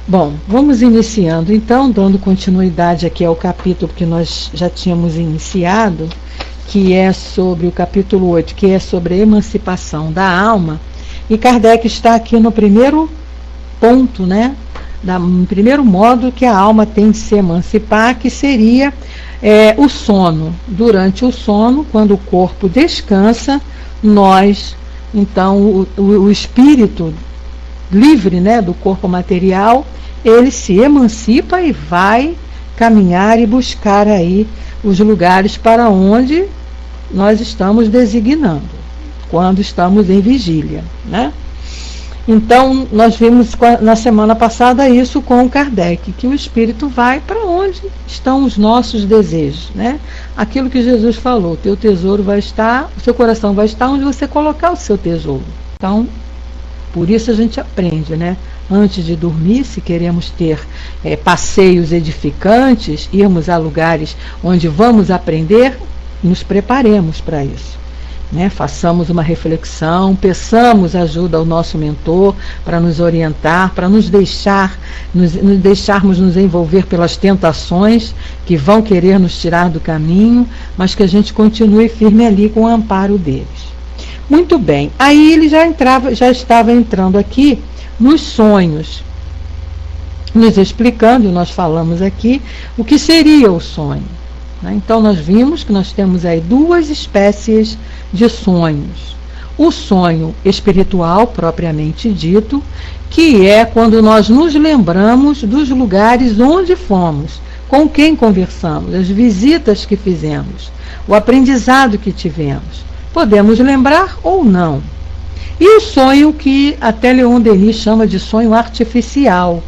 Bom, vamos iniciando então, dando continuidade aqui ao capítulo que nós já tínhamos iniciado, que é sobre o capítulo 8, que é sobre a emancipação da alma. E Kardec está aqui no primeiro ponto, né? No primeiro modo que a alma tem de se emancipar, que seria o sono. Durante o sono, quando o corpo descansa, nós, então, o espírito livre, né, do corpo material, ele se emancipa e vai caminhar e buscar aí os lugares para onde nós estamos designando, quando estamos em vigília, né? Então, nós vimos na semana passada isso com Kardec, que o espírito vai para onde estão os nossos desejos, né? Aquilo que Jesus falou, teu tesouro vai estar, o seu coração vai estar onde você colocar o seu tesouro. Então, por isso a gente aprende, né? Antes de dormir, se queremos ter passeios edificantes, irmos a lugares onde vamos aprender, nos preparemos para isso, né? Façamos uma reflexão, peçamos ajuda ao nosso mentor para nos orientar, para nos deixarmos nos envolver pelas tentações que vão querer nos tirar do caminho, mas que a gente continue firme ali com o amparo deles. Muito bem, aí ele já estava entrando aqui nos sonhos, nos explicando, nós falamos aqui, o que seria o sonho, né? Então nós vimos que nós temos aí duas espécies de sonhos. O sonho espiritual, propriamente dito, que é quando nós nos lembramos dos lugares onde fomos, com quem conversamos, as visitas que fizemos, o aprendizado que tivemos. Podemos lembrar ou não. E o sonho que até Leon Denis chama de sonho artificial,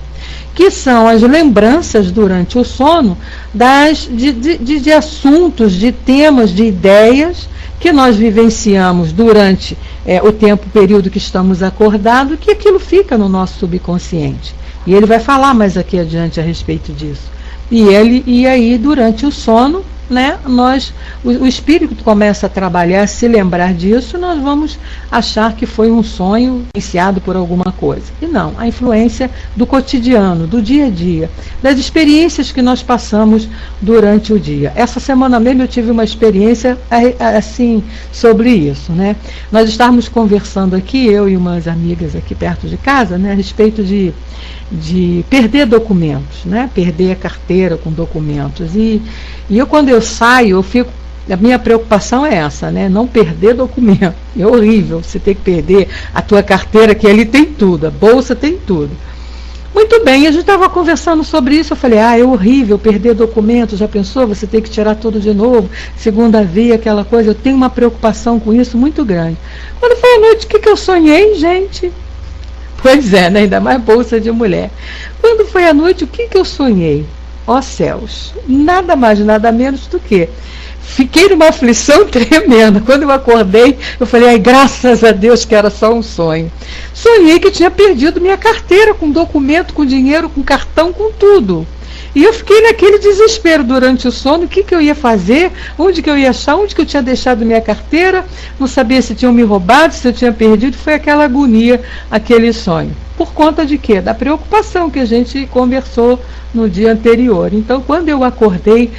que são as lembranças durante o sono de assuntos, de temas, de ideias que nós vivenciamos durante o período que estamos acordados, que aquilo fica no nosso subconsciente. E ele vai falar mais aqui adiante a respeito disso. E aí, durante o sono, né, o espírito começa a trabalhar, a se lembrar disso, nós vamos achar que foi um sonho iniciado por alguma coisa. E não, a influência do cotidiano, do dia a dia, das experiências que nós passamos durante o dia. Essa semana mesmo eu tive uma experiência assim sobre isso, né? Nós estávamos conversando aqui, eu e umas amigas aqui perto de casa, né, a respeito de perder documentos, né? Perder a carteira com documentos. E eu, quando eu saio, a minha preocupação é essa, né? Não perder documento. É horrível você ter que perder a tua carteira, que ali tem tudo, a bolsa tem tudo. Muito bem, a gente estava conversando sobre isso, eu falei, é horrível perder documento, já pensou? Você tem que tirar tudo de novo, segunda via, aquela coisa. Eu tenho uma preocupação com isso muito grande. Quando foi a noite, o que eu sonhei, gente? Pois é, né? Ainda mais bolsa de mulher. Quando foi a noite, o que eu sonhei? Ó céus, nada mais, nada menos do que fiquei numa aflição tremenda. Quando eu acordei, eu falei, graças a Deus que era só um sonho. Sonhei que tinha perdido minha carteira com documento, com dinheiro, com cartão, com tudo. E eu fiquei naquele desespero durante o sono, o que eu ia fazer, onde que eu ia achar, onde que eu tinha deixado minha carteira, não sabia se tinham me roubado, se eu tinha perdido, foi aquela agonia, aquele sonho. Por conta de quê? Da preocupação que a gente conversou no dia anterior. Então, quando eu acordei,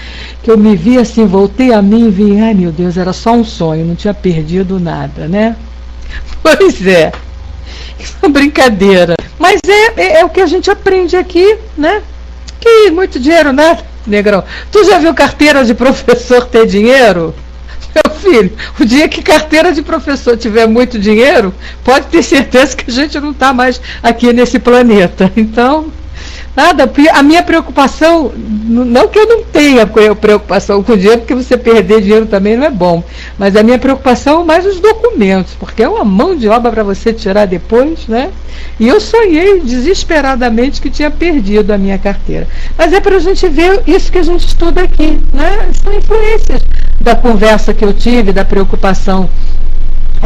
que eu me vi assim, voltei a mim e vi, ai meu Deus, era só um sonho, não tinha perdido nada, né? Pois é, uma brincadeira. Mas é o que a gente aprende aqui, né? Que muito dinheiro, né, Negrão? Tu já viu carteira de professor ter dinheiro? Meu filho, o dia que carteira de professor tiver muito dinheiro, pode ter certeza que a gente não está mais aqui nesse planeta. Então, nada, a minha preocupação, não que eu não tenha preocupação com dinheiro, porque você perder dinheiro também não é bom, mas a minha preocupação é mais os documentos, porque é uma mão de obra para você tirar depois, né? E eu sonhei desesperadamente que tinha perdido a minha carteira. Mas é para a gente ver isso que a gente estuda aqui, né? São influências da conversa que eu tive, da preocupação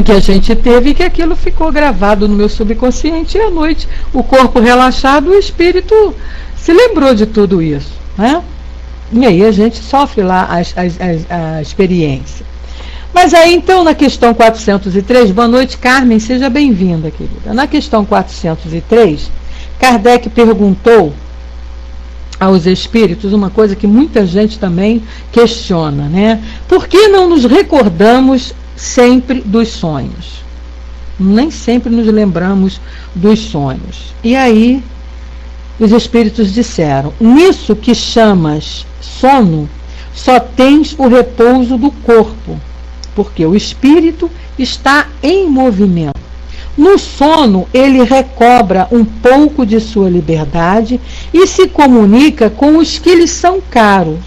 que a gente teve, e que aquilo ficou gravado no meu subconsciente, e à noite, o corpo relaxado, o espírito se lembrou de tudo isso, né? E aí a gente sofre lá a experiência. Mas aí então, na questão 403, boa noite, Carmen, seja bem-vinda, querida. Na questão 403, Kardec perguntou aos espíritos uma coisa que muita gente também questiona, né? Por que não nos recordamos sempre dos sonhos? Nem sempre nos lembramos dos sonhos. E aí os espíritos disseram: nisso que chamas sono, só tens o repouso do corpo, porque o espírito está em movimento. No sono, ele recobra um pouco de sua liberdade e se comunica com os que lhe são caros,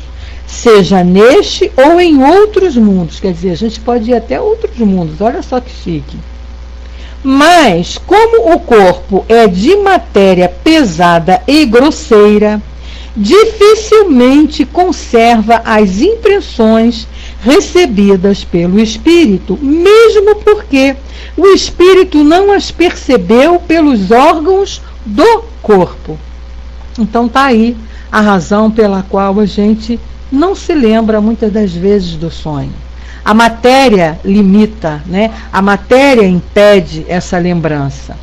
seja neste ou em outros mundos. Quer dizer, a gente pode ir até outros mundos, olha só que chique. Mas, como o corpo é de matéria pesada e grosseira, dificilmente conserva as impressões recebidas pelo espírito, mesmo porque o espírito não as percebeu pelos órgãos do corpo. Então está aí a razão pela qual a gente não se lembra muitas das vezes do sonho. A matéria limita, né? A matéria impede essa lembrança.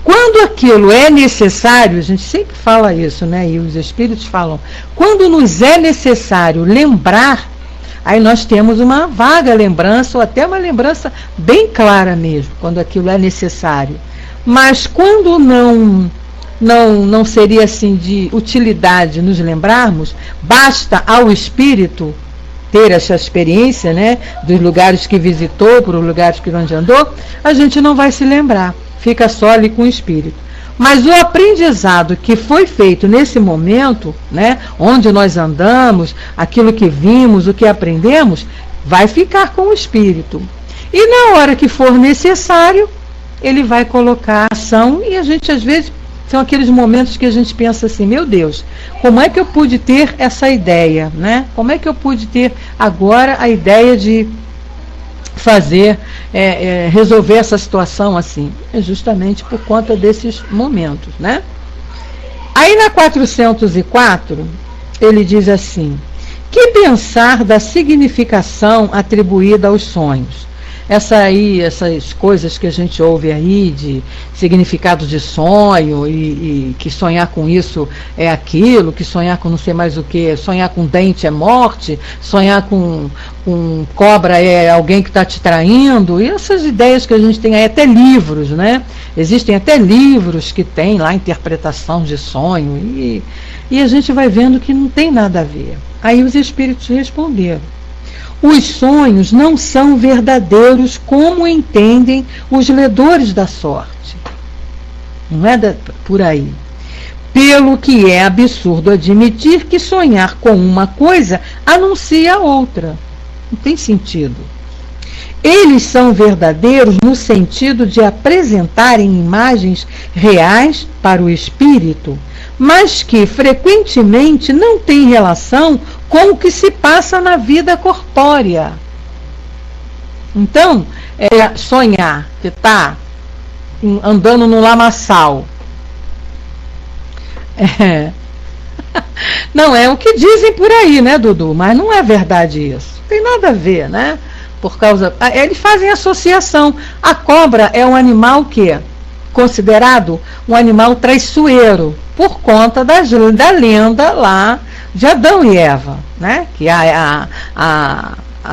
Quando aquilo é necessário, a gente sempre fala isso, né? E os espíritos falam, quando nos é necessário lembrar, aí nós temos uma vaga lembrança, ou até uma lembrança bem clara mesmo, quando aquilo é necessário. Mas quando não seria assim de utilidade nos lembrarmos, basta ao espírito ter essa experiência, né, dos lugares que visitou, por os lugares por onde andou, a gente não vai se lembrar, fica só ali com o espírito. Mas o aprendizado que foi feito nesse momento, né, onde nós andamos, aquilo que vimos, o que aprendemos, vai ficar com o espírito. E na hora que for necessário, ele vai colocar ação, e a gente às vezes são aqueles momentos que a gente pensa assim, meu Deus, como é que eu pude ter essa ideia, né? Como é que eu pude ter agora a ideia de fazer, resolver essa situação assim? É justamente por conta desses momentos, né? Aí na 404, ele diz assim, que pensar da significação atribuída aos sonhos? Essas coisas que a gente ouve aí de significado de sonho e que sonhar com isso é aquilo, que sonhar com não sei mais o que, sonhar com dente é morte, sonhar com cobra é alguém que está te traindo, e essas ideias que a gente tem aí, até livros, né? Existem até livros que tem lá interpretação de sonho, e a gente vai vendo que não tem nada a ver. Aí os espíritos responderam: os sonhos não são verdadeiros como entendem os ledores da sorte. Não é por aí. Pelo que é absurdo admitir que sonhar com uma coisa anuncia outra. Não tem sentido. Eles são verdadeiros no sentido de apresentarem imagens reais para o espírito, mas que frequentemente não têm relação com o que se passa na vida corpórea. Então, sonhar que está andando no lamaçal. Não é o que dizem por aí, né, Dudu? Mas não é verdade isso. Não tem nada a ver, né? Por causa. Eles fazem associação. A cobra é um animal que considerado um animal traiçoeiro, por conta da lenda lá de Adão e Eva, né? Que a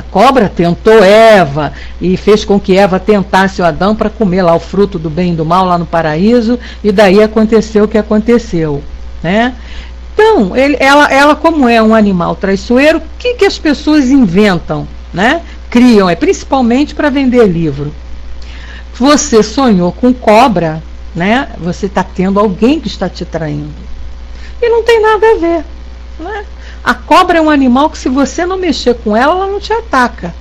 cobra tentou Eva e fez com que Eva tentasse o Adão para comer lá o fruto do bem e do mal lá no paraíso, e daí aconteceu o que aconteceu, né? Então, ela como é um animal traiçoeiro, o que as pessoas inventam, né? Criam, principalmente para vender livro. Você sonhou com cobra, né? Você está tendo alguém que está te traindo. E não tem nada a ver, né? A cobra é um animal que, se você não mexer com ela, ela não te ataca.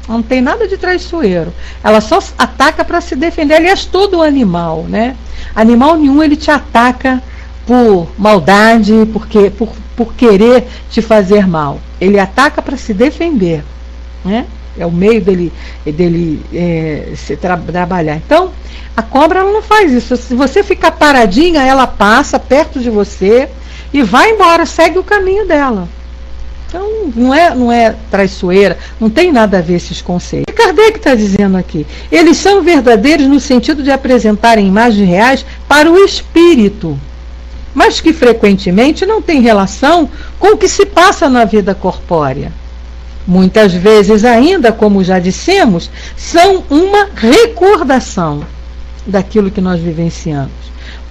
Não tem nada de traiçoeiro. Ela só ataca para se defender. Aliás, todo animal, né? Animal nenhum ele te ataca por maldade, por querer te fazer mal. Ele ataca para se defender, né? É o meio dele trabalhar. Então, a cobra ela não faz isso. Se você ficar paradinha, ela passa perto de você e vai embora, segue o caminho dela. Então, não é traiçoeira, não tem nada a ver esses conceitos. Kardec está dizendo aqui, eles são verdadeiros no sentido de apresentarem imagens reais para o espírito, mas que frequentemente não têm relação com o que se passa na vida corpórea. Muitas vezes ainda, como já dissemos, são uma recordação daquilo que nós vivenciamos.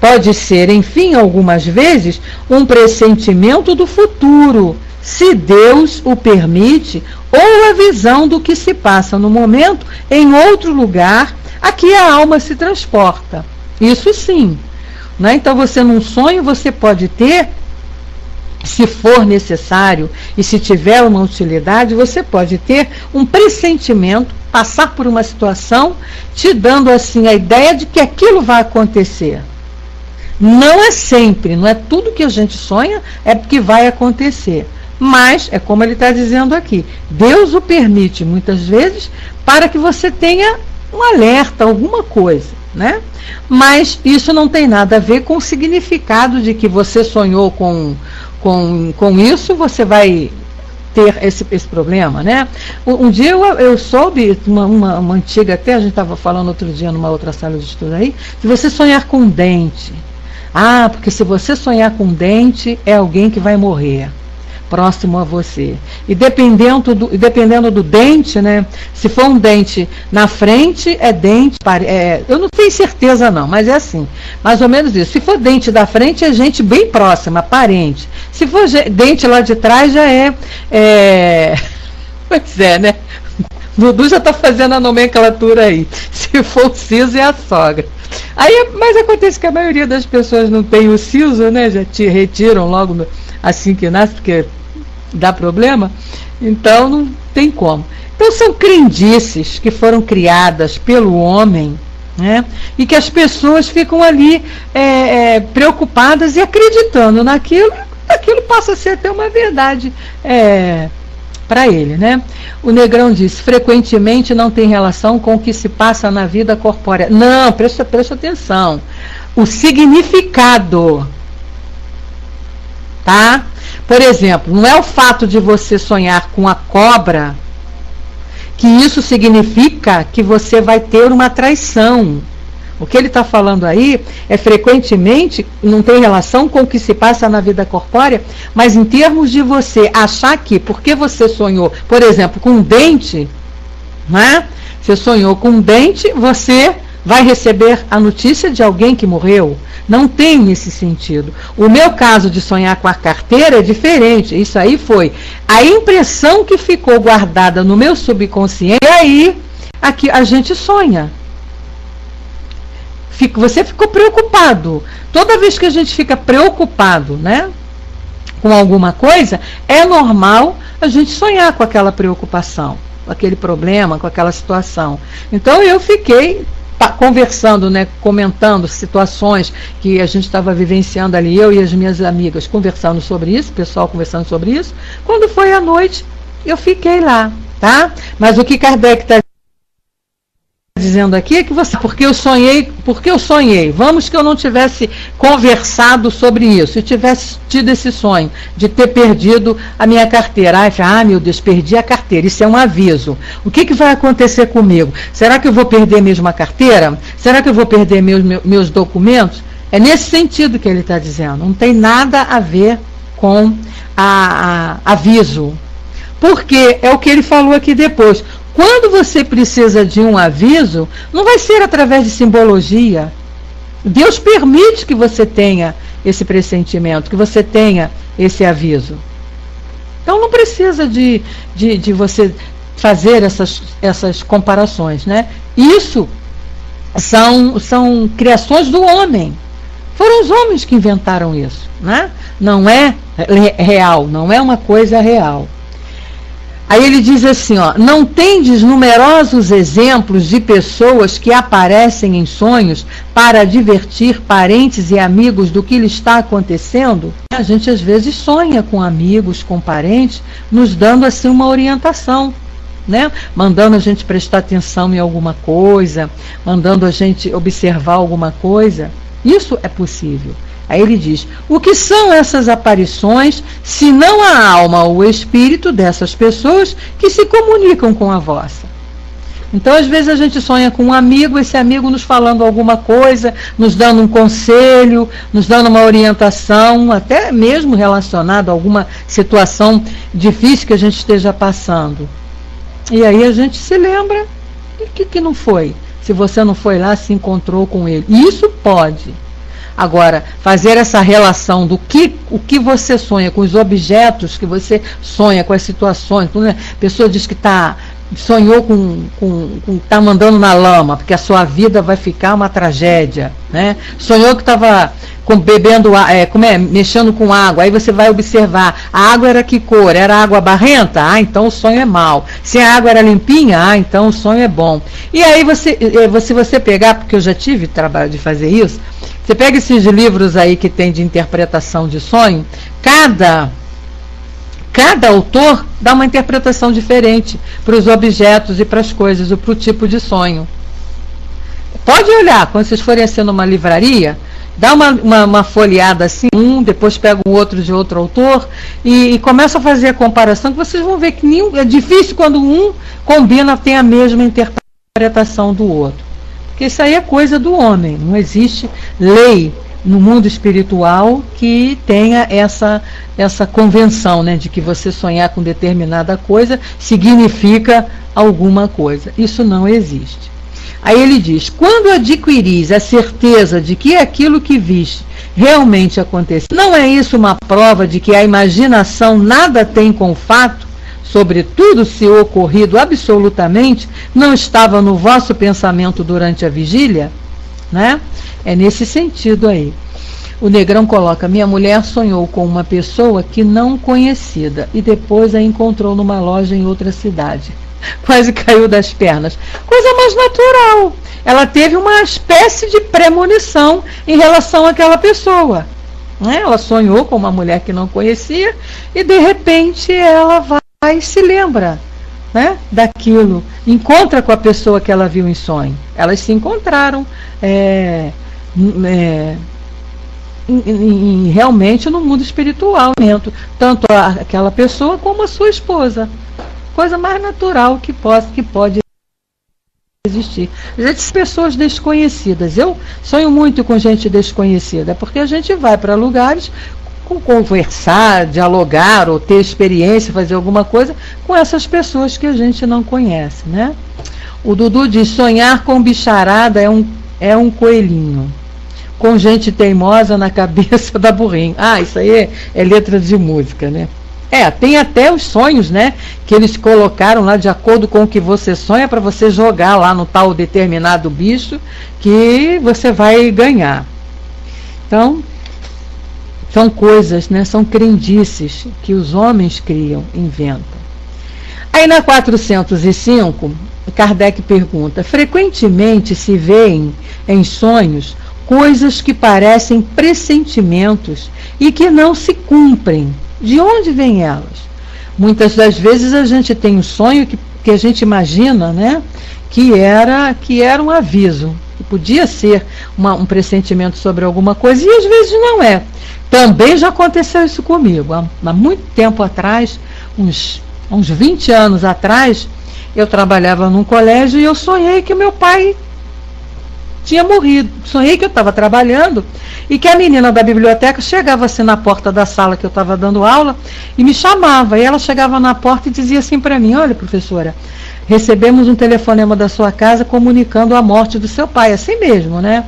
Pode ser, enfim, algumas vezes, um pressentimento do futuro, se Deus o permite, ou a visão do que se passa no momento em outro lugar a que a alma se transporta. Isso sim. Né? Então, você num sonho, você pode ter, se for necessário e se tiver uma utilidade, você pode ter um pressentimento, passar por uma situação, te dando assim a ideia de que aquilo vai acontecer. Não é sempre, não é tudo que a gente sonha é porque vai acontecer. Mas, é como ele está dizendo aqui, Deus o permite muitas vezes para que você tenha um alerta, alguma coisa, né? Mas isso não tem nada a ver com o significado de que você sonhou com isso, você vai ter esse problema, né? Um dia eu soube, uma antiga, até a gente estava falando outro dia numa outra sala de estudo aí, se você sonhar com um dente, porque se você sonhar com um dente, é alguém que vai morrer próximo a você. E dependendo do dente, né? Se for um dente na frente, é dente, eu não tenho certeza não, mas é assim, mais ou menos isso. Se for dente da frente, é gente bem próxima, parente. Se for dente lá de trás, já pois é, né? Dudu já está fazendo a nomenclatura aí. Se for o siso, é a sogra. Mas acontece que a maioria das pessoas não tem o siso, né? Já te retiram logo assim que nasce, porque dá problema. Então não tem como. Então são crendices que foram criadas pelo homem, né? E que as pessoas ficam ali preocupadas e acreditando naquilo. Aquilo passa a ser até uma verdade para ele, né? O Negrão diz, frequentemente não tem relação com o que se passa na vida corpórea. Não, presta atenção. O significado, tá? Por exemplo, não é o fato de você sonhar com a cobra que isso significa que você vai ter uma traição. O que ele está falando aí é frequentemente, não tem relação com o que se passa na vida corpórea, mas em termos de você achar que, porque você sonhou, por exemplo, com um dente, né? Você sonhou com um dente, você vai receber a notícia de alguém que morreu. Não tem esse sentido. O meu caso de sonhar com a carteira é diferente. Isso aí foi a impressão que ficou guardada no meu subconsciente. E aí, aqui a gente sonha. Você ficou preocupado. Toda vez que a gente fica preocupado, né, com alguma coisa, é normal a gente sonhar com aquela preocupação, com aquele problema, com aquela situação. Então eu fiquei conversando, né, comentando situações que a gente estava vivenciando ali, eu e as minhas amigas conversando sobre isso, o pessoal conversando sobre isso. Quando foi à noite, eu fiquei lá, tá? Mas o que Kardec está dizendo aqui é que porque eu sonhei, vamos que eu não tivesse conversado sobre isso, eu tivesse tido esse sonho de ter perdido a minha carteira. Meu Deus, perdi a carteira, isso é um aviso. O que vai acontecer comigo? Será que eu vou perder mesmo a carteira? Será que eu vou perder meus documentos? É nesse sentido que ele está dizendo, não tem nada a ver com aviso. Porque é o que ele falou aqui depois. Quando você precisa de um aviso, não vai ser através de simbologia. Deus permite que você tenha esse pressentimento, que você tenha esse aviso. Então não precisa de você fazer essas comparações, né? Isso são criações do homem. Foram os homens que inventaram isso, né? Não é real, não é uma coisa real. Aí ele diz assim, não tendes numerosos exemplos de pessoas que aparecem em sonhos para advertir parentes e amigos do que lhe está acontecendo? A gente às vezes sonha com amigos, com parentes, nos dando assim uma orientação, né? Mandando a gente prestar atenção em alguma coisa, mandando a gente observar alguma coisa. Isso é possível. Aí ele diz, o que são essas aparições, se não a alma ou o espírito dessas pessoas que se comunicam com a vossa? Então, às vezes, a gente sonha com um amigo, esse amigo nos falando alguma coisa, nos dando um conselho, nos dando uma orientação, até mesmo relacionado a alguma situação difícil que a gente esteja passando. E aí a gente se lembra, e o que não foi? Se você não foi lá, se encontrou com ele. Isso pode. Agora, fazer essa relação do o que você sonha com os objetos que você sonha, com as situações. A pessoa diz que sonhou tá mandando na lama, porque a sua vida vai ficar uma tragédia, né? Sonhou que estava bebendo, mexendo com água, aí você vai observar, a água era que cor? Era água barrenta? Ah, então o sonho é mau. Se a água era limpinha? Ah, então o sonho é bom. E aí se você pegar, porque eu já tive trabalho de fazer isso, você pega esses livros aí que tem de interpretação de sonho, cada autor dá uma interpretação diferente para os objetos e para as coisas, ou para o tipo de sonho. Pode olhar, quando vocês forem assim numa livraria, dá uma folheada assim, depois pega um outro de outro autor e começa a fazer a comparação, que vocês vão ver que é difícil quando um combina, tem a mesma interpretação do outro. Porque isso aí é coisa do homem, não existe lei no mundo espiritual que tenha essa convenção, né, de que você sonhar com determinada coisa significa alguma coisa. Isso não existe. Aí ele diz, quando adquiris a certeza de que aquilo que viste realmente aconteceu, não é isso uma prova de que a imaginação nada tem com o fato? Sobretudo se o ocorrido absolutamente não estava no vosso pensamento durante a vigília, né? É nesse sentido aí. O Negrão coloca, minha mulher sonhou com uma pessoa que não conhecida e depois a encontrou numa loja em outra cidade. Quase caiu das pernas. Coisa mais natural. Ela teve uma espécie de premonição em relação àquela pessoa, né? Ela sonhou com uma mulher que não conhecia e de repente ela vai e se lembra, né, daquilo, encontra com a pessoa que ela viu em sonho. Elas se encontraram realmente no mundo espiritual, tanto aquela pessoa como a sua esposa. Coisa mais natural que pode existir. Gente, pessoas desconhecidas. Eu sonho muito com gente desconhecida, porque a gente vai para lugares conversar, dialogar ou ter experiência, fazer alguma coisa com essas pessoas que a gente não conhece, né? O Dudu diz, sonhar com bicharada é um coelhinho com gente teimosa na cabeça da burrinha. Ah, isso aí é letra de música, né? Tem até os sonhos, né, que eles colocaram lá de acordo com o que você sonha, para você jogar lá no tal determinado bicho que você vai ganhar. Então, são coisas, né, são crendices que os homens criam, inventam. Aí na 405, Kardec pergunta, frequentemente se veem em sonhos coisas que parecem pressentimentos e que não se cumprem. De onde vêm elas? Muitas das vezes a gente tem um sonho que a gente imagina, né, que era um aviso, que podia ser um pressentimento sobre alguma coisa, e às vezes não é. Também já aconteceu isso comigo. Há muito tempo atrás, uns 20 anos atrás, eu trabalhava num colégio e eu sonhei que meu pai tinha morrido. Sonhei que eu estava trabalhando e que a menina da biblioteca chegava assim na porta da sala que eu estava dando aula e me chamava. E ela chegava na porta e dizia assim para mim, olha, professora, recebemos um telefonema da sua casa comunicando a morte do seu pai. Assim mesmo, né?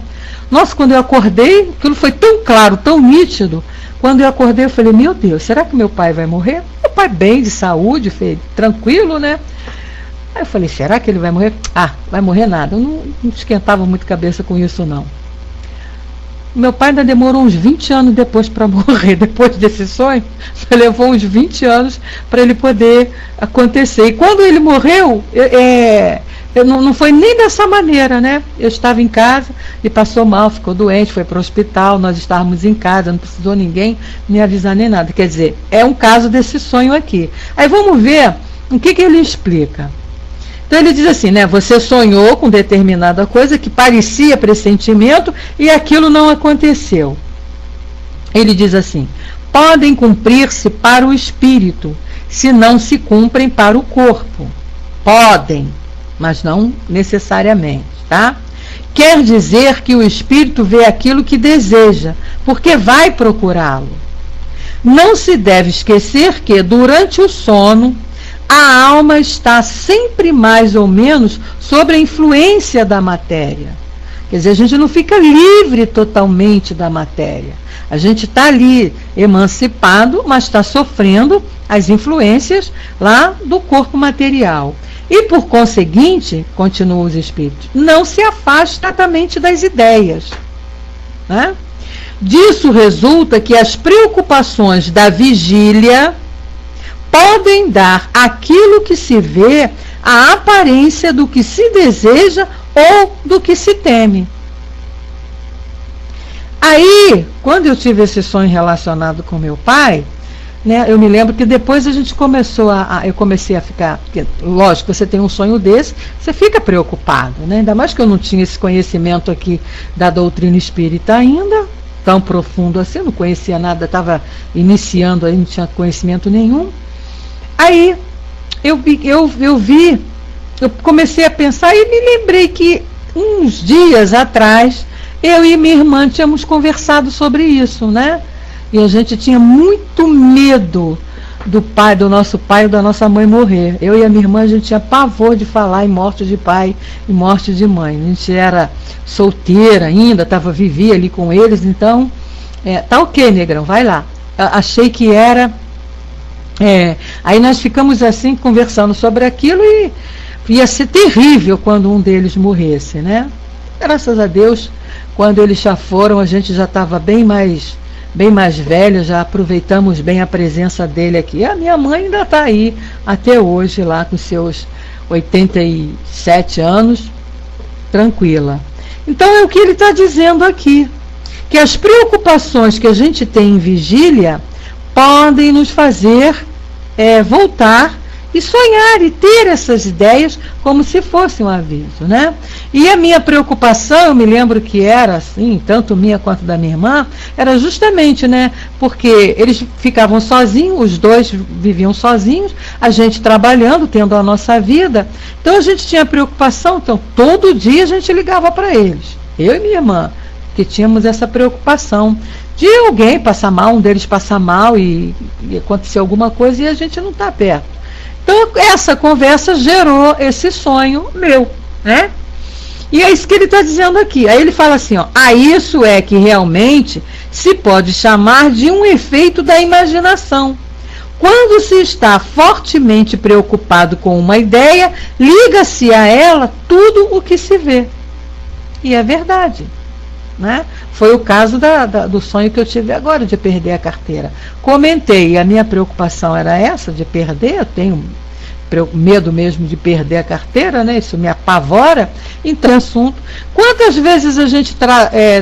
Nossa, quando eu acordei, aquilo foi tão claro, tão nítido. Quando eu acordei, eu falei, meu Deus, será que meu pai vai morrer? Meu pai bem, de saúde, tranquilo, né? Aí eu falei, será que ele vai morrer? Ah, vai morrer nada. Eu não esquentava muito cabeça com isso, não. Meu pai ainda demorou uns 20 anos depois para morrer. Depois desse sonho, levou uns 20 anos para ele poder acontecer. E quando ele morreu, não foi nem dessa maneira, né? Eu estava em casa e passou mal, ficou doente, foi para o hospital, nós estávamos em casa, não precisou ninguém me avisar nem nada. Quer dizer, é um caso desse sonho aqui. Aí vamos ver o que ele explica. Então ele diz assim, né? Você sonhou com determinada coisa que parecia pressentimento e aquilo não aconteceu. Ele diz assim, podem cumprir-se para o espírito, se não se cumprem para o corpo. Podem. mas não necessariamente, tá? Quer dizer que o espírito vê aquilo que deseja, porque vai procurá-lo. Não se deve esquecer que, durante o sono, a alma está sempre mais ou menos sob a influência da matéria. Quer dizer, a gente não fica livre totalmente da matéria. A gente está ali emancipado, mas está sofrendo as influências lá do corpo material. E, por conseguinte, continuam os espíritos, não se afasta totalmente das ideias, né? Disso resulta que as preocupações da vigília podem dar àquilo que se vê a aparência do que se deseja ou do que se teme. Aí, quando eu tive esse sonho relacionado com meu pai, né, eu me lembro que depois a gente começou eu comecei a ficar, porque, lógico, você tem um sonho desse, você fica preocupado, né? Ainda mais que eu não tinha esse conhecimento aqui da doutrina espírita ainda, tão profundo assim, não conhecia nada, estava iniciando aí, não tinha conhecimento nenhum. Aí eu comecei a pensar e me lembrei que uns dias atrás eu e minha irmã tínhamos conversado sobre isso, né? E a gente tinha muito medo do nosso pai ou da nossa mãe morrer. Eu e a minha irmã, a gente tinha pavor de falar em morte de pai e morte de mãe. A gente era solteira ainda, vivia ali com eles, então, tá ok, negrão, vai lá. Achei que era... aí nós ficamos assim, conversando sobre aquilo e ia ser terrível quando um deles morresse, né? Graças a Deus, quando eles já foram, a gente já estava bem mais velho, já aproveitamos bem a presença dele aqui. A minha mãe ainda está aí até hoje, lá com seus 87 anos, tranquila. Então é o que ele está dizendo aqui, que as preocupações que a gente tem em vigília podem nos fazer voltar e sonhar e ter essas ideias como se fosse um aviso, né? E a minha preocupação, eu me lembro que era assim, tanto minha quanto da minha irmã, era justamente, né, porque eles ficavam sozinhos, os dois viviam sozinhos, a gente trabalhando, tendo a nossa vida, então a gente tinha preocupação, então todo dia a gente ligava para eles, eu e minha irmã, que tínhamos essa preocupação de alguém passar mal, um deles passar mal e acontecer alguma coisa e a gente não está perto. Então, essa conversa gerou esse sonho meu, né? E é isso que ele está dizendo aqui. Aí ele fala assim, ó, isso é que realmente se pode chamar de um efeito da imaginação. Quando se está fortemente preocupado com uma ideia, liga-se a ela tudo o que se vê. E é verdade, né? Foi o caso do sonho que eu tive agora, de perder a carteira. Comentei, a minha preocupação era essa, de perder, eu tenho medo mesmo de perder a carteira, né? Isso me apavora. Então, assunto. Quantas vezes a gente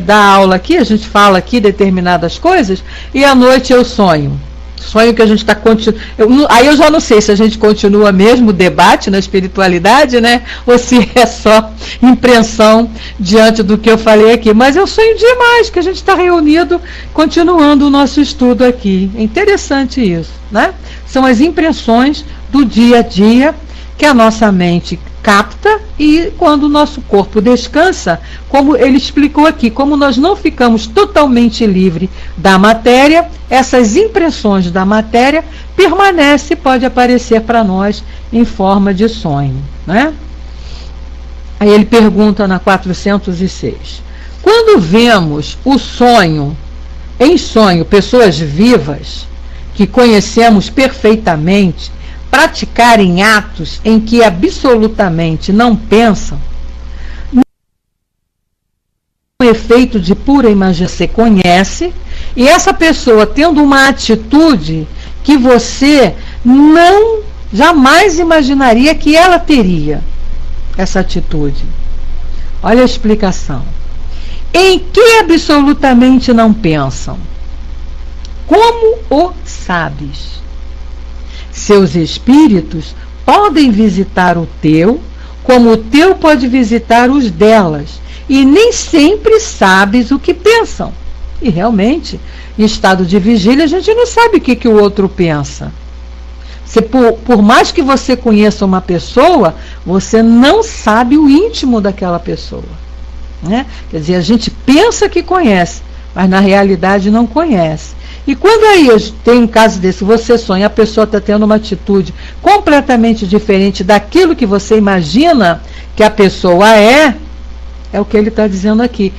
dá aula aqui, a gente fala aqui determinadas coisas, e à noite eu sonho. Sonho que a gente está continuando. Aí eu já não sei se a gente continua mesmo o debate na espiritualidade, né? Ou se é só impressão diante do que eu falei aqui. Mas eu sonho demais que a gente está reunido, continuando o nosso estudo aqui. É interessante isso, né? São as impressões do dia a dia que a nossa mente capta, e quando o nosso corpo descansa, como ele explicou aqui, como nós não ficamos totalmente livres da matéria, essas impressões da matéria permanecem, pode aparecer para nós em forma de sonho, né? Aí ele pergunta na 406, quando vemos o sonho, em sonho, pessoas vivas que conhecemos perfeitamente praticarem atos em que absolutamente não pensam, um efeito de pura imaginação, você conhece, e essa pessoa tendo uma atitude que você não jamais imaginaria que ela teria essa atitude. Olha a explicação. Em que absolutamente não pensam? Como o sabes? Seus espíritos podem visitar o teu, como o teu pode visitar os delas, e nem sempre sabes o que pensam. E realmente, em estado de vigília, a gente não sabe o que o outro pensa. Por mais que você conheça uma pessoa, Você não sabe o íntimo daquela pessoa, né? Quer dizer, a gente pensa que conhece, mas na realidade não conhece. E quando aí tem um caso desse, você sonha, a pessoa está tendo uma atitude completamente diferente daquilo que você imagina que a pessoa é o que ele está dizendo aqui.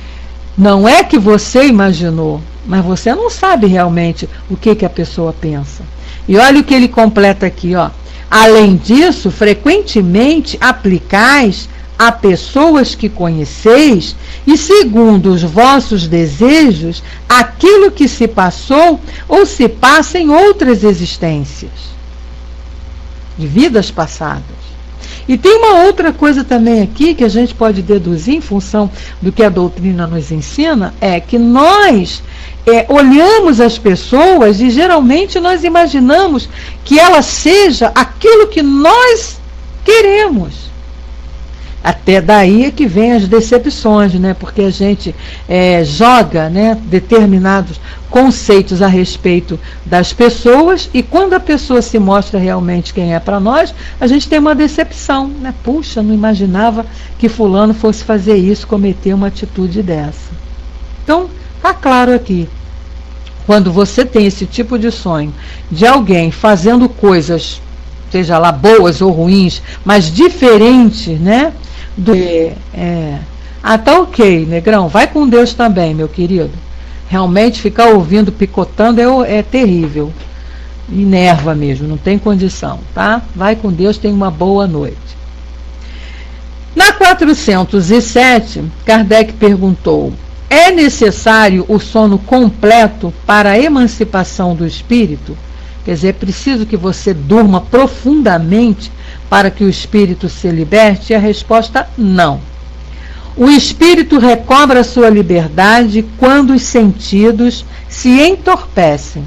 Não é que você imaginou, mas você não sabe realmente o que a pessoa pensa. E olha o que ele completa aqui, ó. Além disso, frequentemente aplicais a pessoas que conheceis e, segundo os vossos desejos, aquilo que se passou ou se passa em outras existências, de vidas passadas. E tem uma outra coisa também aqui que a gente pode deduzir em função do que a doutrina nos ensina, é que nós olhamos as pessoas e geralmente nós imaginamos que ela seja aquilo que nós queremos. Até daí é que vem as decepções, né? Porque a gente joga, né, determinados conceitos a respeito das pessoas, e quando a pessoa se mostra realmente quem é para nós, a gente tem uma decepção, né? Puxa, não imaginava que fulano fosse fazer isso, cometer uma atitude dessa. Então, tá claro aqui, quando você tem esse tipo de sonho de alguém fazendo coisas, seja lá boas ou ruins, mas diferentes, né? Tá ok, negrão, vai com Deus também, meu querido. Realmente ficar ouvindo, picotando é terrível. Enerva mesmo, não tem condição, tá? Vai com Deus, tenha uma boa noite. Na 407, Kardec perguntou: é necessário o sono completo para a emancipação do espírito? Quer dizer, é preciso que você durma profundamente para que o espírito se liberte? E a resposta: não. O espírito recobra sua liberdade quando os sentidos se entorpecem.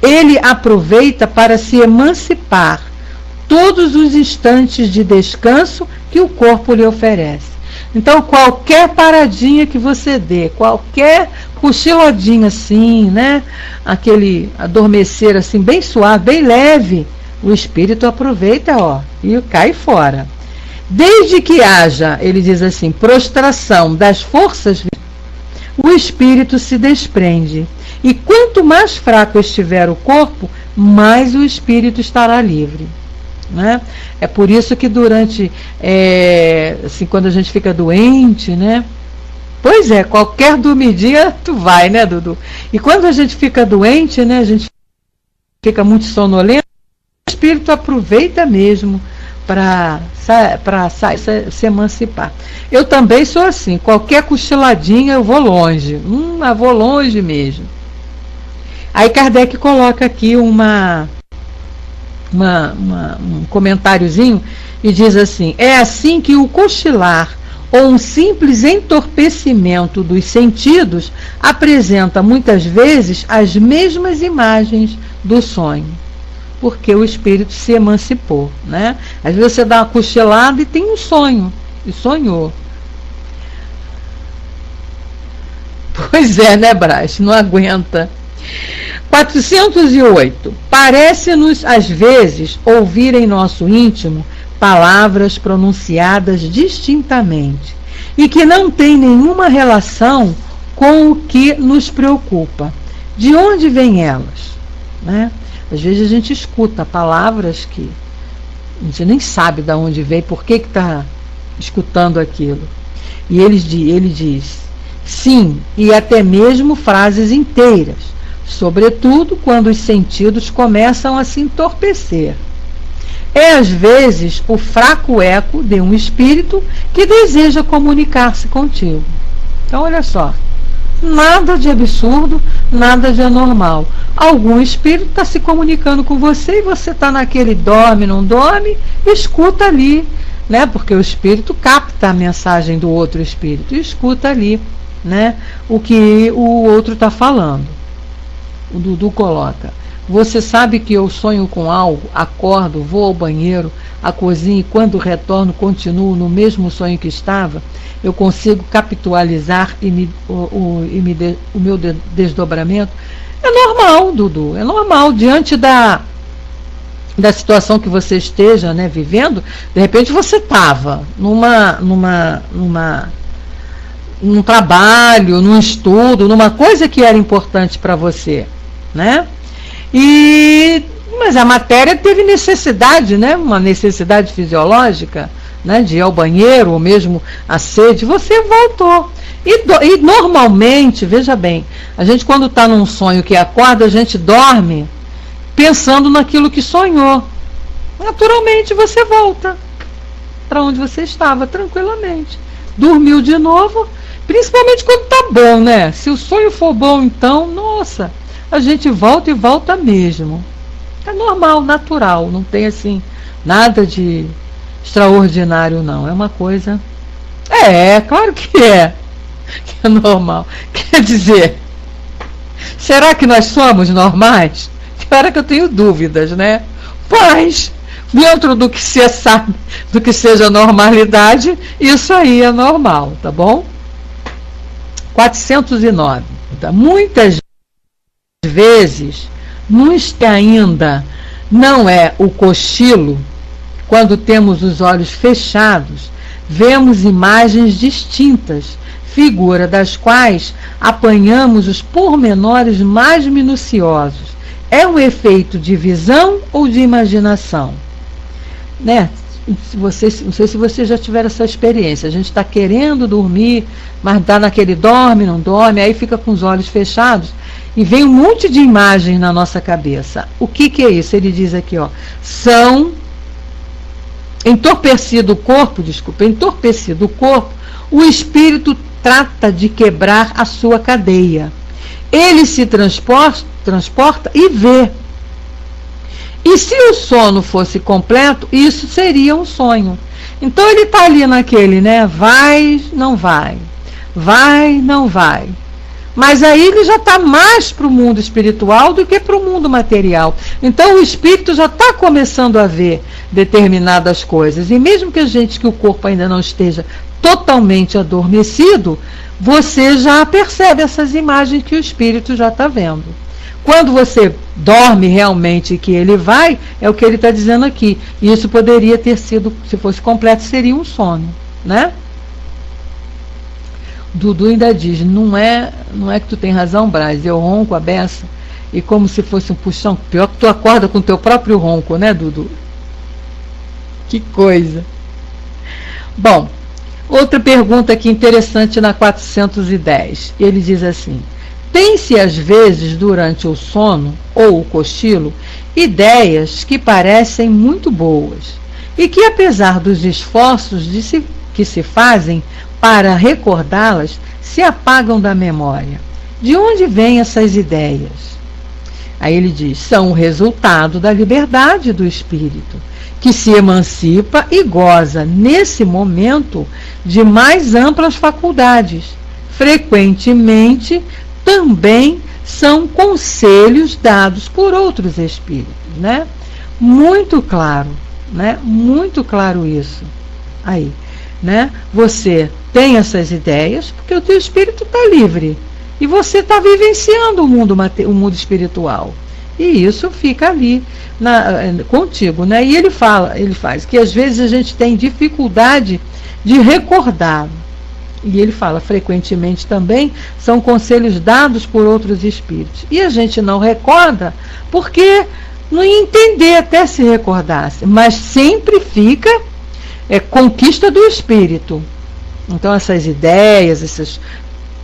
Ele aproveita para se emancipar todos os instantes de descanso que o corpo lhe oferece. Então, qualquer paradinha que você dê, qualquer cochiladinha assim, né? Aquele adormecer assim, bem suave, bem leve, o espírito aproveita, ó, e cai fora. Desde que haja, ele diz assim, prostração das forças, o espírito se desprende. E quanto mais fraco estiver o corpo, mais o espírito estará livre. Né? É por isso que durante, assim, quando a gente fica doente, né? Pois é, qualquer dormidinha tu vai, né, Dudu? E quando a gente fica doente, né, a gente fica muito sonolento, o espírito aproveita mesmo para se emancipar. Eu também sou assim, qualquer cochiladinha eu vou longe, eu vou longe mesmo. Aí Kardec coloca aqui um comentáriozinho e diz assim: é assim que o cochilar ou um simples entorpecimento dos sentidos apresenta muitas vezes as mesmas imagens do sonho, porque o espírito se emancipou, né? Às vezes você dá uma cochilada e tem um sonho, e sonhou. Pois é, né, Brás? Não aguenta. 408. Parece-nos, às vezes, ouvir em nosso íntimo palavras pronunciadas distintamente e que não têm nenhuma relação com o que nos preocupa. De onde vêm elas? Né? Às vezes a gente escuta palavras que a gente nem sabe de onde vem, por que está escutando aquilo. E ele diz, sim, e até mesmo frases inteiras, sobretudo quando os sentidos começam a se entorpecer. É às vezes o fraco eco de um espírito que deseja comunicar-se contigo. Então olha só, nada de absurdo, nada de anormal. Algum espírito está se comunicando com você e você está naquele dorme, não dorme, escuta ali, né? Porque o espírito capta a mensagem do outro espírito e escuta ali, né? O que o outro está falando. O Dudu coloca: você sabe que eu sonho com algo, acordo, vou ao banheiro, à cozinha e quando retorno continuo no mesmo sonho que estava? Eu consigo capitalizar o meu desdobramento? É normal, Dudu, é normal. Diante da situação que você esteja, né, vivendo. De repente você estava num trabalho, num estudo, numa coisa que era importante para você, né? Mas a matéria teve necessidade, né? Uma necessidade fisiológica, né? De ir ao banheiro, ou mesmo a sede, você voltou. E normalmente, veja bem, a gente quando está num sonho que acorda, a gente dorme pensando naquilo que sonhou. Naturalmente você volta para onde você estava, tranquilamente. Dormiu de novo, principalmente quando está bom, né? Se o sonho for bom, então, nossa, a gente volta e volta mesmo. É normal, natural, não tem assim nada de extraordinário, não. É uma coisa... claro que é normal. Quer dizer, será que nós somos normais? Claro que eu tenho dúvidas, né? Mas, dentro do que você sabe, do que seja normalidade, isso aí é normal, tá bom? 409. Muitas vezes, ainda não é o cochilo, quando temos os olhos fechados, vemos imagens distintas, figura das quais apanhamos os pormenores mais minuciosos. É um efeito de visão ou de imaginação? Né? Não sei se você já tiver essa experiência. A gente está querendo dormir, mas dá naquele dorme, não dorme, aí fica com os olhos fechados e vem um monte de imagens na nossa cabeça. O que é isso? Ele diz aqui, entorpecido o corpo, o espírito trata de quebrar a sua cadeia. Ele se transporta e vê. E se o sono fosse completo, isso seria um sonho. Então ele está ali naquele, né? Vai, não vai. Vai, não vai. Mas aí ele já está mais para o mundo espiritual do que para o mundo material. Então o espírito já está começando a ver determinadas coisas. E mesmo que o corpo ainda não esteja totalmente adormecido, você já percebe essas imagens que o espírito já está vendo. Quando você dorme realmente, que ele vai, é o que ele está dizendo aqui. Isso poderia ter sido, se fosse completo, seria um sono, né? Dudu ainda diz, não é que tu tem razão, Braz, eu ronco a beça, e como se fosse um puxão, pior que tu acorda com o teu próprio ronco, né, Dudu? Que coisa. Bom, outra pergunta aqui interessante na 410. Ele diz assim: tem-se às vezes durante o sono ou o cochilo ideias que parecem muito boas e que, apesar dos esforços que se fazem para recordá-las, se apagam da memória. De onde vêm essas ideias? Aí ele diz, são o resultado da liberdade do espírito, que se emancipa e goza, nesse momento, de mais amplas faculdades. Frequentemente, também são conselhos dados por outros espíritos, né? Muito claro, né? Muito claro isso. Aí, né? Você tem essas ideias porque o teu espírito está livre e você está vivenciando o mundo espiritual. E isso fica ali contigo, né? E ele faz que às vezes a gente tem dificuldade de recordar. E ele fala, frequentemente também, são conselhos dados por outros espíritos. E a gente não recorda porque não ia entender até se recordasse. Mas sempre fica conquista do espírito. Então essas ideias, essas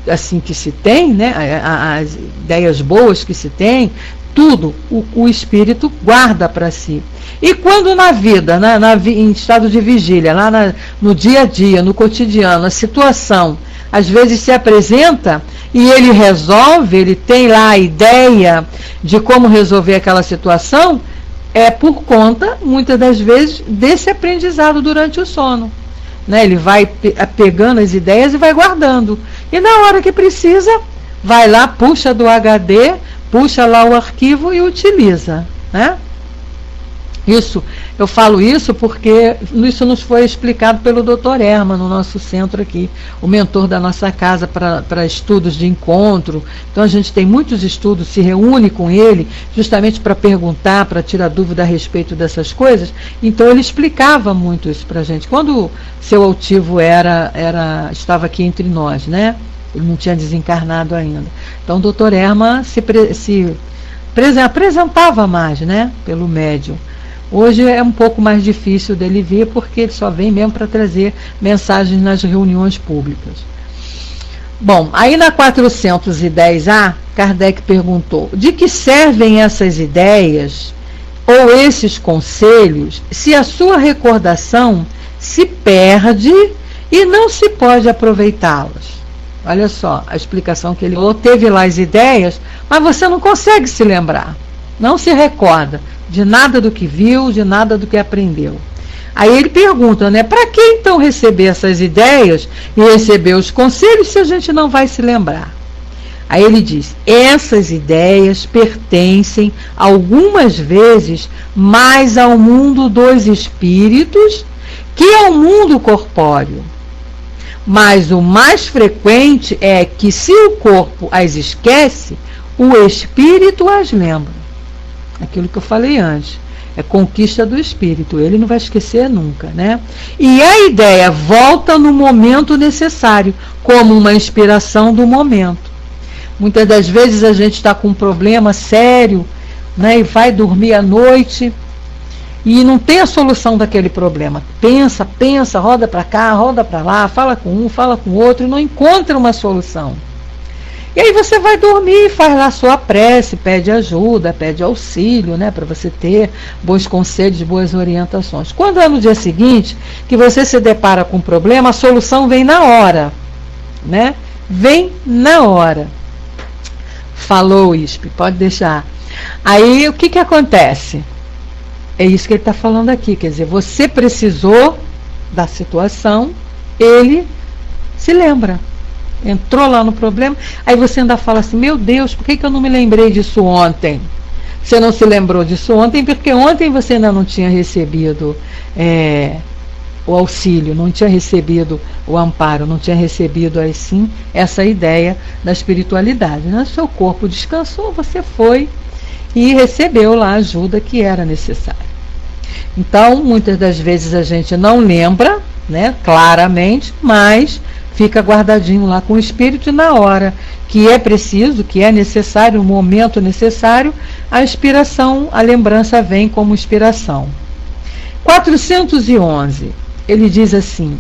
assim que se tem, né? As ideias boas que se tem, tudo o espírito guarda para si. E quando na vida, em estado de vigília, lá no dia a dia, no cotidiano, a situação às vezes se apresenta e ele resolve, ele tem lá a ideia de como resolver aquela situação, é por conta, muitas das vezes, desse aprendizado durante o sono. Né? Ele vai pegando as ideias e vai guardando. E na hora que precisa, vai lá, puxa do HD, puxa lá o arquivo e utiliza. Né? Isso, eu falo isso porque isso nos foi explicado pelo Dr. Erma no nosso centro aqui, o mentor da nossa casa para estudos de encontro. Então a gente tem muitos estudos, se reúne com ele justamente para perguntar, para tirar dúvida a respeito dessas coisas. Então ele explicava muito isso para a gente. Quando seu altivo estava aqui entre nós, né? Ele não tinha desencarnado ainda. Então o Dr. Erma se apresentava mais, né? Pelo médium. Hoje é um pouco mais difícil dele vir, porque ele só vem mesmo para trazer mensagens nas reuniões públicas. Bom, aí na 410A, Kardec perguntou: de que servem essas ideias ou esses conselhos se a sua recordação se perde e não se pode aproveitá-las? Olha só a explicação que ele teve lá as ideias, mas você não consegue se lembrar, não se recorda de nada do que viu, de nada do que aprendeu. Aí ele pergunta, né, para que então receber essas ideias e receber os conselhos se a gente não vai se lembrar? Aí ele diz: essas ideias pertencem algumas vezes mais ao mundo dos espíritos que ao mundo corpóreo. Mas o mais frequente é que, se o corpo as esquece, o espírito as lembra. Aquilo que eu falei antes, é conquista do espírito, ele não vai esquecer nunca, né? E a ideia volta no momento necessário, como uma inspiração do momento. Muitas das vezes a gente está com um problema sério, né, e vai dormir à noite e não tem a solução daquele problema. Pensa, roda para cá, roda para lá, fala com um, fala com o outro e não encontra uma solução. E aí você vai dormir, faz lá a sua prece, pede ajuda, pede auxílio, né, para você ter bons conselhos, boas orientações. Quando é no dia seguinte que você se depara com um problema, a solução vem na hora, né? Vem na hora. Falou, ISP, pode deixar. Aí o que acontece? É isso que ele está falando aqui, quer dizer, você precisou da situação, ele se lembra. Entrou lá no problema, aí você ainda fala assim: meu Deus, por que eu não me lembrei disso ontem? Você não se lembrou disso ontem porque ontem você ainda não tinha recebido o auxílio, não tinha recebido o amparo, não tinha recebido assim essa ideia da espiritualidade, né? Seu corpo descansou, você foi e recebeu lá a ajuda que era necessária. Então, muitas das vezes a gente não lembra, né, claramente, mas fica guardadinho lá com o espírito, e na hora que é preciso, que é necessário, o momento necessário, a inspiração, a lembrança vem como inspiração. 411, ele diz assim: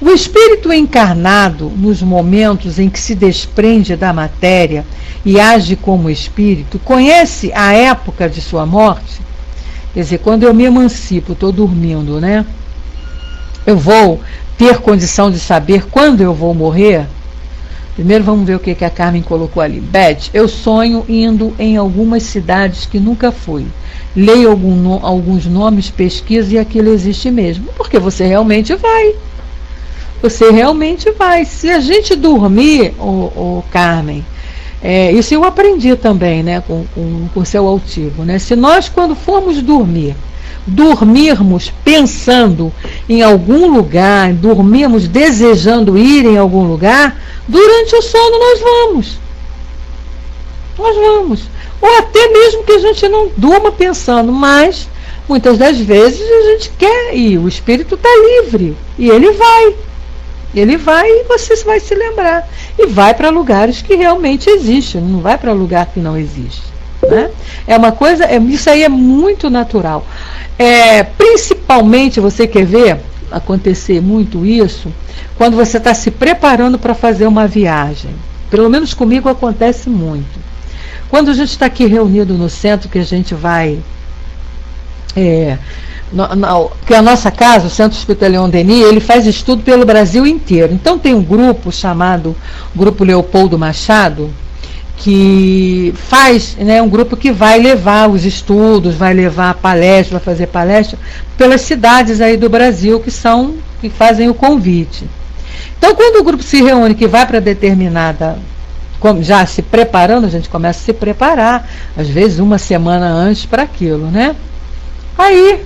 o espírito encarnado, nos momentos em que se desprende da matéria e age como espírito, conhece a época de sua morte? Quer dizer, quando eu me emancipo, estou dormindo, né? Eu vou ter condição de saber quando eu vou morrer? Primeiro vamos ver o que a Carmen colocou ali. Beth, eu sonho indo em algumas cidades que nunca fui. Leio alguns nomes, pesquiso e aquilo existe mesmo. Porque você realmente vai. Você realmente vai. Se a gente dormir, Carmen, isso eu aprendi também, né, com o seu altivo, né? Se nós, quando formos dormirmos pensando em algum lugar, dormirmos desejando ir em algum lugar, durante o sono nós vamos. Ou até mesmo que a gente não durma pensando, mas muitas das vezes a gente quer ir, o espírito está livre e ele vai e você vai se lembrar, e vai para lugares que realmente existem, não vai para lugar que não existe, né? É uma coisa, isso aí é muito natural. Principalmente, você quer ver acontecer muito isso quando você está se preparando para fazer uma viagem. Pelo menos comigo acontece muito. Quando a gente está aqui reunido no centro, que a gente vai que a nossa casa, o Centro Hospitalier Denis, ele faz estudo pelo Brasil inteiro. Então tem um grupo chamado Grupo Leopoldo Machado, que faz, né, um grupo que vai levar os estudos, vai levar palestra, vai fazer palestra pelas cidades aí do Brasil que fazem o convite. Então, quando o grupo se reúne, que vai para determinada, já se preparando, a gente começa a se preparar, às vezes uma semana antes para aquilo, né? Aí,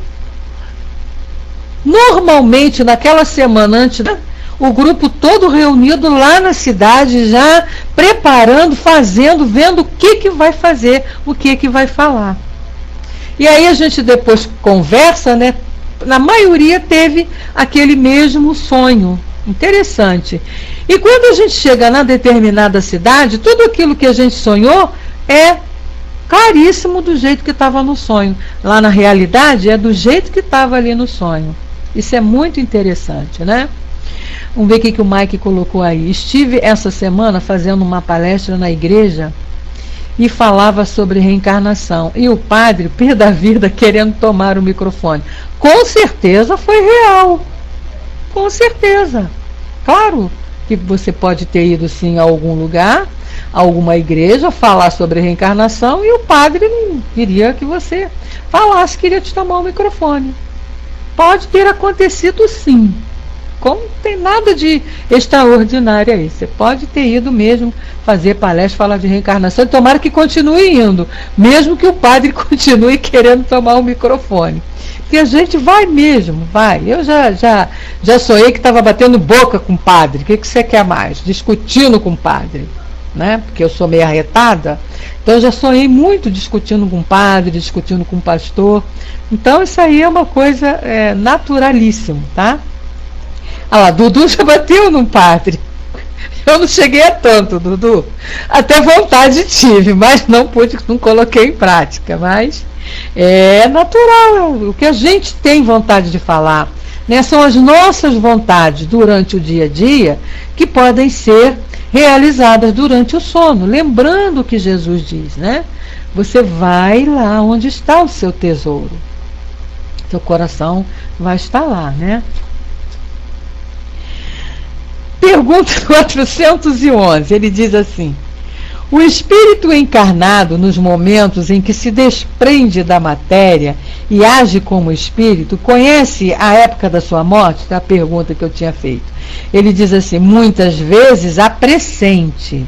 normalmente, naquela semana antes, né, o grupo todo reunido lá na cidade, já preparando, fazendo, vendo o que vai fazer, o que vai falar. E aí a gente depois conversa, né? Na maioria teve aquele mesmo sonho. Interessante. E quando a gente chega na determinada cidade, tudo aquilo que a gente sonhou é claríssimo do jeito que estava no sonho. Lá na realidade é do jeito que estava ali no sonho. Isso é muito interessante, né? Vamos ver o que o Mike colocou aí. Estive essa semana fazendo uma palestra na igreja e falava sobre reencarnação. E o padre, pé da vida, querendo tomar o microfone. Com certeza foi real. Com certeza. Claro que você pode ter ido sim a algum lugar, a alguma igreja, falar sobre reencarnação, e o padre não queria que você falasse, queria te tomar o microfone. Pode ter acontecido sim. Como não tem nada de extraordinário aí. Você pode ter ido mesmo fazer palestra, falar de reencarnação, e tomara que continue indo, mesmo que o padre continue querendo tomar o microfone. Porque a gente vai mesmo, vai. Eu já sonhei que estava batendo boca com o padre. O que você quer mais? Discutindo com o padre, né? Porque eu sou meio arretada. Então eu já sonhei muito discutindo com o padre, discutindo com o pastor. Então isso aí é uma coisa naturalíssimo, tá? Ah lá, Dudu já bateu num padre. Eu não cheguei a tanto, Dudu. Até vontade tive, mas não coloquei em prática. Mas é natural, o que a gente tem vontade de falar, né? São as nossas vontades durante o dia a dia que podem ser realizadas durante o sono. Lembrando o que Jesus diz, né? Você vai lá onde está o seu tesouro. Seu coração vai estar lá, né? Pergunta 411, ele diz assim: o espírito encarnado, nos momentos em que se desprende da matéria e age como espírito, conhece a época da sua morte? É a pergunta que eu tinha feito. Ele diz assim: muitas vezes a pressente,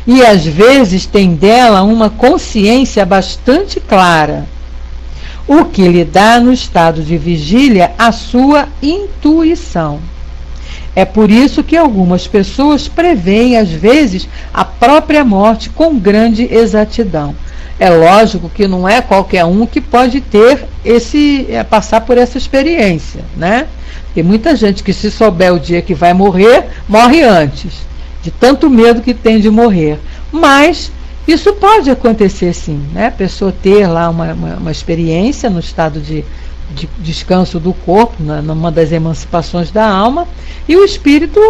e às vezes tem dela uma consciência bastante clara, o que lhe dá no estado de vigília a sua intuição. É por isso que algumas pessoas preveem, às vezes, a própria morte com grande exatidão. É lógico que não é qualquer um que pode ter passar por essa experiência, né? Tem muita gente que, se souber o dia que vai morrer, morre antes, de tanto medo que tem de morrer. Mas isso pode acontecer sim, né? A pessoa ter lá uma experiência no estado de descanso do corpo, numa das emancipações da alma, e o espírito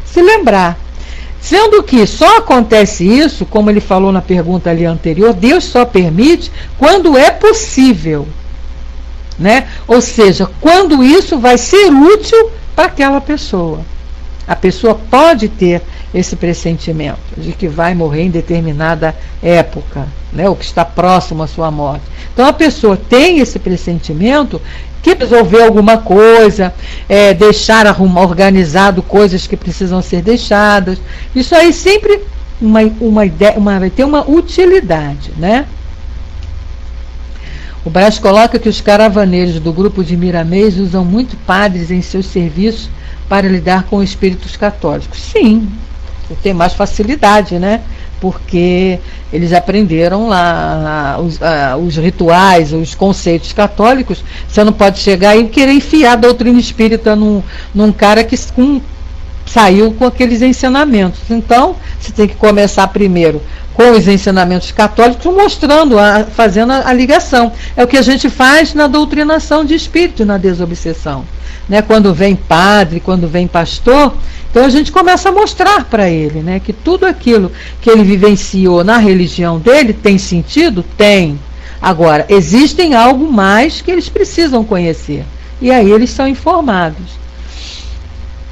se lembrar. Sendo que só acontece isso, como ele falou na pergunta ali anterior, Deus só permite quando é possível, né? Ou seja, quando isso vai ser útil para aquela pessoa. A pessoa pode ter esse pressentimento de que vai morrer em determinada época, né, ou que está próximo à sua morte. Então a pessoa tem esse pressentimento que resolver alguma coisa, deixar organizado coisas que precisam ser deixadas. Isso aí sempre vai ter uma utilidade, né? O Brás coloca que os caravaneiros do grupo de Miramês usam muito padres em seus serviços para lidar com espíritos católicos. Sim, tem mais facilidade, né? Porque eles aprenderam lá os rituais, os conceitos católicos. Você não pode chegar e querer enfiar a doutrina espírita num cara que saiu com aqueles ensinamentos. Então, você tem que começar primeiro com os ensinamentos católicos, mostrando, fazendo a ligação. É o que a gente faz na doutrinação de espírito, na desobsessão, né? Quando vem padre, quando vem pastor, então a gente começa a mostrar para ele, né, que tudo aquilo que ele vivenciou na religião dele tem sentido? Tem. Agora, existem algo mais que eles precisam conhecer. E aí eles são informados.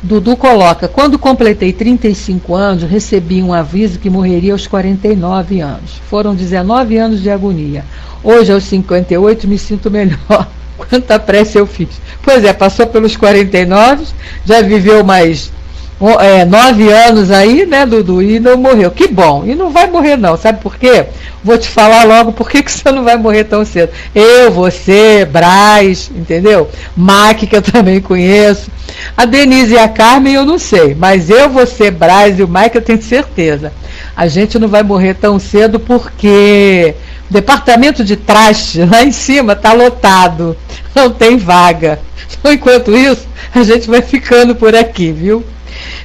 Dudu coloca: quando completei 35 anos, recebi um aviso que morreria aos 49 anos. Foram 19 anos de agonia. Hoje, aos 58, me sinto melhor. Quanta prece eu fiz. Pois é, passou pelos 49, já viveu mais 9 anos aí, né, Dudu, e não morreu. Que bom, e não vai morrer não, sabe por quê? Vou te falar logo por que você não vai morrer tão cedo. Eu, você, Braz, entendeu? Mac, que eu também conheço. A Denise e a Carmen eu não sei, mas eu, você, Braz e o Mike eu tenho certeza. A gente não vai morrer tão cedo porque o departamento de traste lá em cima está lotado, não tem vaga. Então, enquanto isso, a gente vai ficando por aqui, viu?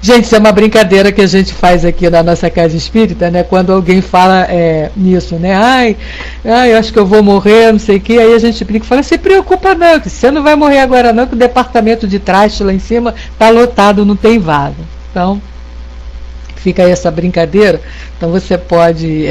Gente, isso é uma brincadeira que a gente faz aqui na nossa casa espírita, né? Quando alguém fala nisso, né? Ai, eu acho que eu vou morrer, não sei o quê. Aí a gente brinca e fala, se preocupa não, que você não vai morrer agora não, que o departamento de traste lá em cima está lotado, não tem vaga. Então, fica aí essa brincadeira. Então você pode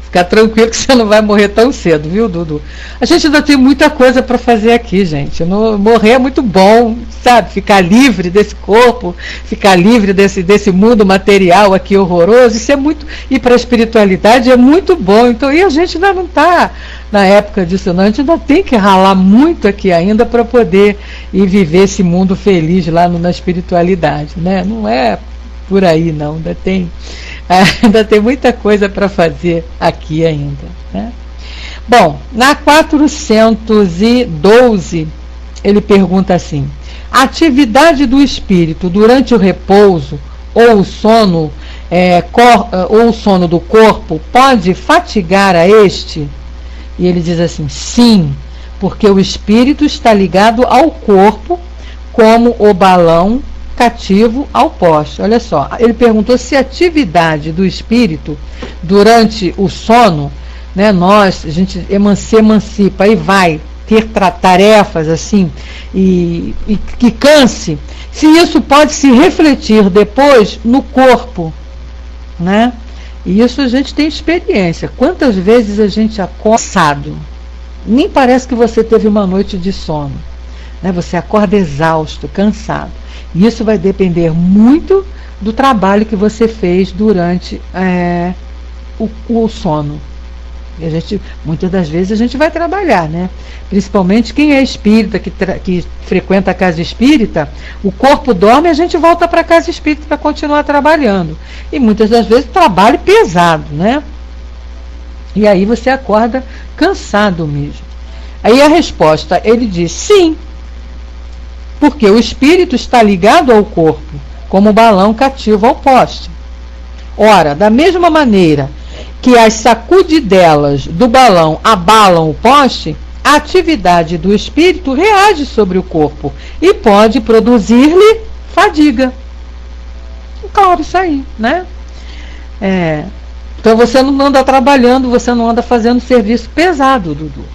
ficar tranquilo que você não vai morrer tão cedo, viu, Dudu? A gente ainda tem muita coisa para fazer aqui, gente. Morrer é muito bom, sabe? Ficar livre desse corpo, ficar livre desse mundo material aqui horroroso, isso é muito... E para a espiritualidade é muito bom. Então, e a gente ainda não está na época disso, não. A gente ainda tem que ralar muito aqui ainda para poder ir viver esse mundo feliz lá na espiritualidade, né? Não é por aí, não. Ainda tem muita coisa para fazer aqui ainda, né? Bom, na 412, ele pergunta assim: a atividade do espírito durante o repouso ou o sono, ou o sono do corpo pode fatigar a este? E ele diz assim: sim, porque o espírito está ligado ao corpo como o balão cativo ao poste. Olha só, ele perguntou se a atividade do espírito durante o sono, né, a gente se emancipa e vai ter tarefas assim e que canse, se isso pode se refletir depois no corpo, né? E isso a gente tem experiência. Quantas vezes a gente acorda cansado, nem parece que você teve uma noite de sono, né? Você acorda exausto, cansado. Isso vai depender muito do trabalho que você fez durante o sono. E muitas das vezes a gente vai trabalhar, né? Principalmente quem é espírita, que frequenta a casa espírita, o corpo dorme e a gente volta para a casa espírita para continuar trabalhando. E muitas das vezes trabalho pesado, né? E aí você acorda cansado mesmo. Aí a resposta, ele diz sim, porque o espírito está ligado ao corpo, como o balão cativo ao poste. Ora, da mesma maneira que as sacudidelas do balão abalam o poste, a atividade do espírito reage sobre o corpo e pode produzir-lhe fadiga. Claro, isso aí, né? Então você não anda trabalhando, você não anda fazendo serviço pesado, Dudu.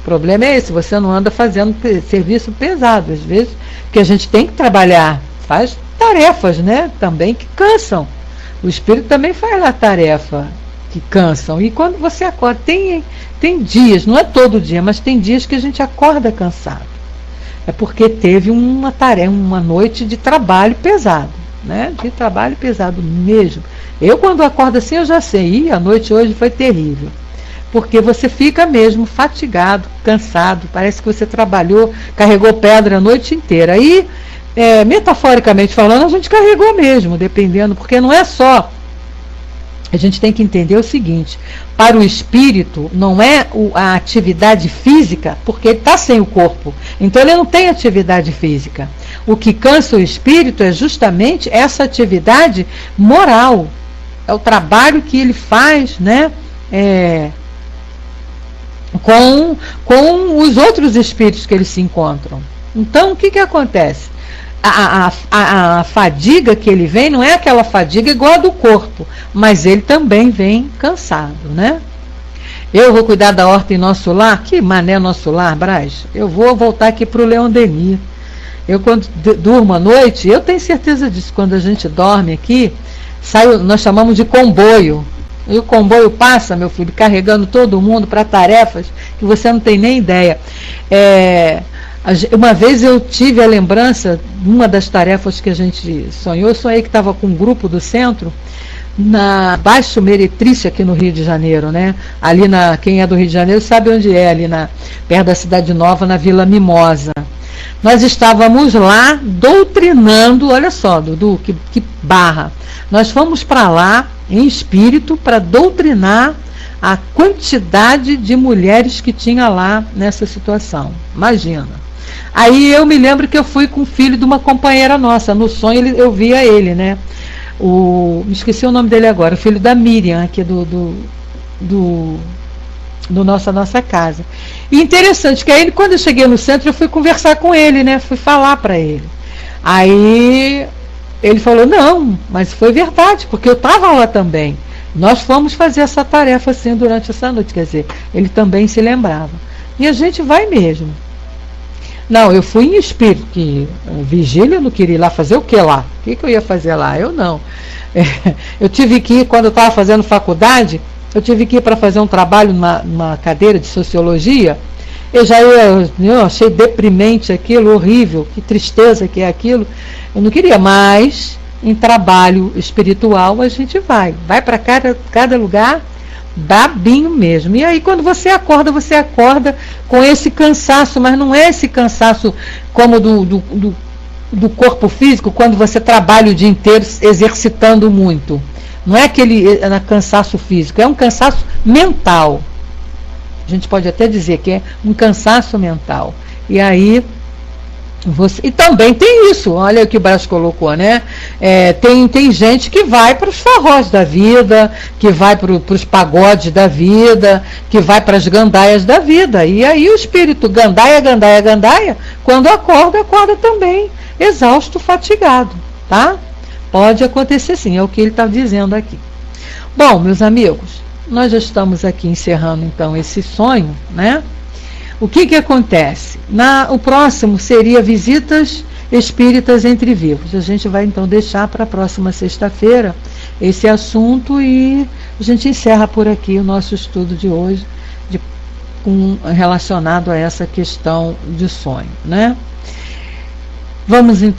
O problema é esse, você não anda fazendo serviço pesado, às vezes, porque a gente tem que trabalhar, faz tarefas, né, também que cansam. O espírito também faz lá tarefa que cansam. E quando você acorda, tem dias, não é todo dia, mas tem dias que a gente acorda cansado. É porque teve uma tarefa, uma noite de trabalho pesado, né, de trabalho pesado mesmo. Eu quando acordo assim, eu já sei, a noite hoje foi terrível. Porque você fica mesmo fatigado, cansado, parece que você trabalhou, carregou pedra a noite inteira. Aí, metaforicamente falando, a gente carregou mesmo, dependendo, porque não é só. A gente tem que entender o seguinte: para o espírito, não é a atividade física, porque ele está sem o corpo, então ele não tem atividade física. O que cansa o espírito é justamente essa atividade moral, é o trabalho que ele faz, né? Com os outros espíritos que eles se encontram. Então, o que acontece? A fadiga que ele vem não é aquela fadiga igual a do corpo, mas ele também vem cansado, né? Eu vou cuidar da horta em nosso lar. Que mané nosso lar, Braz? Eu vou voltar aqui para o Leão Denis. Eu quando durmo à noite, eu tenho certeza disso, quando a gente dorme aqui, nós chamamos de comboio. E o comboio passa, meu filho, carregando todo mundo para tarefas que você não tem nem ideia. Uma vez eu tive a lembrança, uma das tarefas que a gente sonhou, eu sonhei que estava com um grupo do centro, na Baixo Meretriz, aqui no Rio de Janeiro, né? Ali quem é do Rio de Janeiro sabe onde é, ali perto da Cidade Nova, na Vila Mimosa. Nós estávamos lá doutrinando, olha só, Dudu, que barra. Nós fomos para lá, em espírito, para doutrinar a quantidade de mulheres que tinha lá nessa situação. Imagina. Aí eu me lembro que eu fui com o filho de uma companheira nossa. No sonho eu via ele, né? Me esqueci o nome dele agora, o filho da Miriam, aqui nossa casa. E interessante que aí, quando eu cheguei no centro, eu fui conversar com ele, né? Fui falar para ele. Aí ele falou, não, mas foi verdade, porque eu estava lá também. Nós fomos fazer essa tarefa assim durante essa noite, quer dizer, ele também se lembrava. E a gente vai mesmo. Não, eu fui em espírito, que vigília, eu não queria ir lá fazer o que lá? O que eu ia fazer lá? Eu não. Eu tive que ir, quando eu estava fazendo faculdade, eu tive que ir para fazer um trabalho numa cadeira de sociologia. Eu achei deprimente aquilo, horrível, que tristeza que é aquilo. Eu não queria, mas em trabalho espiritual a gente vai para cada lugar babinho mesmo. E aí quando você acorda com esse cansaço, mas não é esse cansaço como do corpo físico, quando você trabalha o dia inteiro exercitando muito. Não é aquele cansaço físico, é um cansaço mental. A gente pode até dizer que é um cansaço mental. E aí e também tem isso, olha o que o Brás colocou, né? Tem gente que vai para os forrós da vida, que vai para os pagodes da vida, que vai para as gandaias da vida. E aí o espírito gandaia, quando acorda também, exausto, fatigado, tá? Pode acontecer sim, é o que ele está dizendo aqui. Bom, meus amigos, nós já estamos aqui encerrando então esse sonho, né? O que acontece? O próximo seria visitas espíritas entre vivos. A gente vai então deixar para a próxima sexta-feira esse assunto e a gente encerra por aqui o nosso estudo de hoje relacionado a essa questão de sonho, né? Vamos então